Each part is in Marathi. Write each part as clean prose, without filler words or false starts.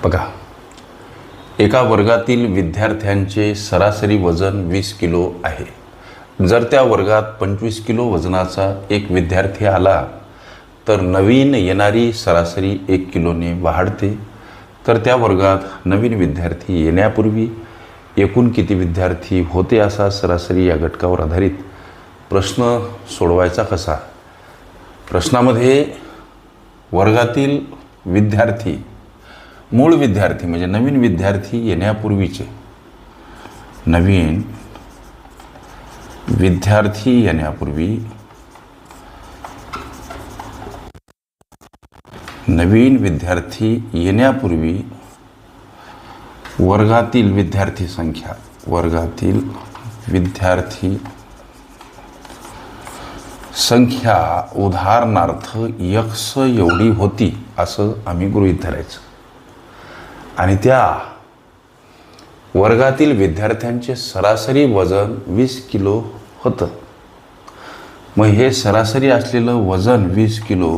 बघा, एका वर्गातील विद्यार्थ्यांचे सरासरी वजन 20 किलो आहे. जर त्या वर्गात 25 किलो वजनाचा एक विद्यार्थी आला तर नवीन येणारी सरासरी 1 किलोने वाढते. तर त्या वर्गात नवीन विद्यार्थी येण्यापूर्वी एकूण किती विद्यार्थी होते असा सरासरी या घटकावर आधारित प्रश्न सोडवायचा कसा. प्रश्नामध्ये वर्गातील विद्यार्थी, मूळ विद्यार्थी म्हणजे नवीन विद्यार्थी येण्यापूर्वीचे, नवीन विद्यार्थी येण्यापूर्वी, नवीन विद्यार्थी येण्यापूर्वी वर्गातील विद्यार्थी संख्या, वर्गातील विद्यार्थी संख्या उदाहरणार्थ x एवढी होती असं आम्ही गृहीत धरायचं. आणि त्या वर्गातील विद्यार्थ्यांचे सरासरी वजन 20 किलो होतं. मग हे सरासरी असलेलं वजन 20 किलो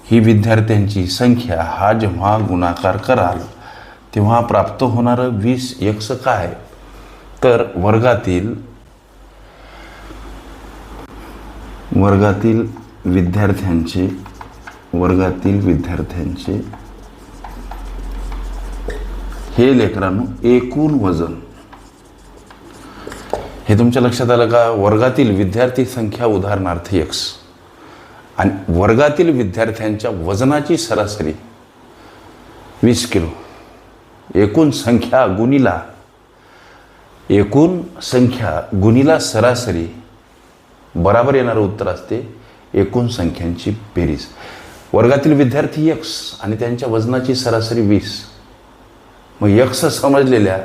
ही विद्यार्थ्यांची संख्या हा जेव्हा गुणाकार कराल तेव्हा प्राप्त होणारं 20x काय, तर वर्गातील विद्यार्थ्यांचे हे लेकरांनो एकूण वजन. हे तुमच्या लक्षात आलं का? वर्गातील विद्यार्थी संख्या उदाहरणार्थ x आणि वर्गातील विद्यार्थ्यांच्या वजनाची सरासरी 20 किलो. एकूण संख्या गुणिला सरासरी बराबर येणारं उत्तर असते एकूण संख्यांची बेरीज. वर्गातील विद्यार्थी x आणि त्यांच्या वजनाची सरासरी 20. मग x समजलेल्या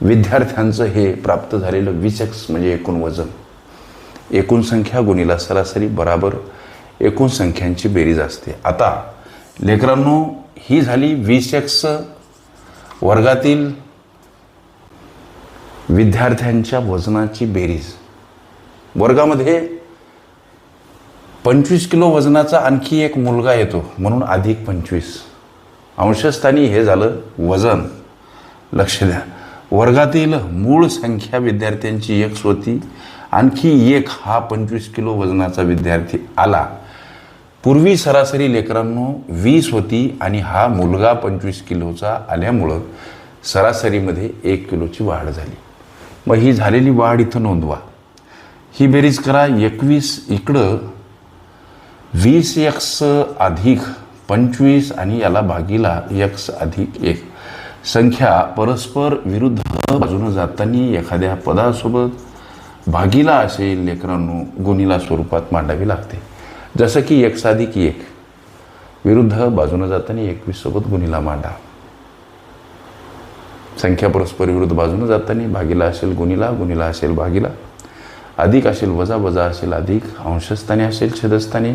विद्यार्थ्यांचं हे प्राप्त झालेलं 20x म्हणजे एकूण वजन. एकूण संख्या गुणिला सरासरी बराबर एकूण संख्यांची बेरीज असते. आता लेकरांनो ही झाली 20x वर्गातील विद्यार्थ्यांच्या वजनाची बेरीज. वर्गामध्ये 25 किलो वजनाचा आणखी एक मुलगा येतो म्हणून अधिक 25. अंशस्थानी हे झालं वजन. लक्ष द्या, वर्गातील मूळ संख्या विद्यार्थ्यांची x होती, आणखी एक हा 25 किलो वजनाचा विद्यार्थी आला. पूर्वी सरासरी लेकरांनो 20 होती आणि हा मुलगा 25 किलोचा आल्यामुळं सरासरीमध्ये 1 किलोची वाढ झाली. मग ही झालेली वाढ इथं नोंदवा. ही बेरीज करा. 21 इकडं 20x अधिक 25 आणि याला भागीला x अधिक 1. संख्या परस्पर विरुद्ध बाजूनं जाताना एखाद्या पदासोबत भागीला असेल लेकरांनो गुणिला स्वरूपात मांडावी लागते. जसं की x अधिक 1 विरुद्ध बाजूनं जाताना 21 सोबत गुणिला मांडा. संख्या परस्पर विरुद्ध बाजूनं जाताना भागीला असेल गुणिला, गुणिला असेल भागीला, अधिक असेल वजा, वजा असेल अधिक, अंशस्थानी असेल छेदस्थानी,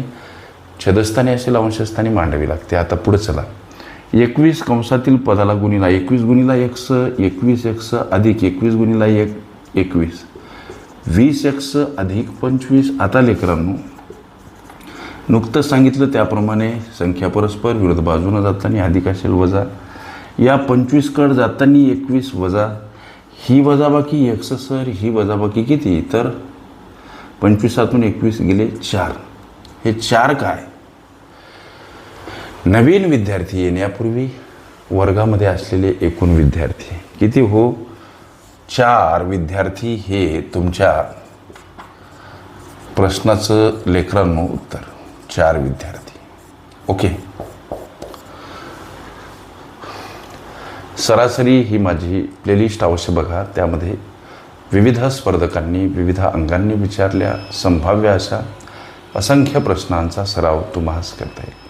छेदस्थानी असेल अंशस्थानी मांडावी लागते. आता पुढे चला. 21 कंसातील पदाला गुणिला 21 गुणिला x, 21x अधिक 21 गुणिला 1 21, 20x अधिक 25. आता लेकरांनो नुकतंच सांगितलं त्याप्रमाणे संख्या परस्पर विरुद्ध बाजूनं जाताना अधिक असेल वजा, या 25 कडे जाताना 21 वजा, ही वजाबाकी x सर, ही वजाबाकी किती, तर 25तून 21 गेले 4. हे 4 काय? नवीन विद्यार्थी येण्यापूर्वी वर्गामध्ये असलेले एकूण विद्यार्थी किती हो? 4 विद्यार्थी हे तुमच्या प्रश्नाचं लेकरांनो उत्तर. 4 विद्यार्थी. ओके. सरासरी ही माझी प्लेलिस्ट अवश्य बघा. त्यामध्ये विविध स्पर्धकांनी विविध अंगांनी विचारल्या संभाव्य अशा असंख्य प्रश्नांचा सराव तुम्हास करता येईल.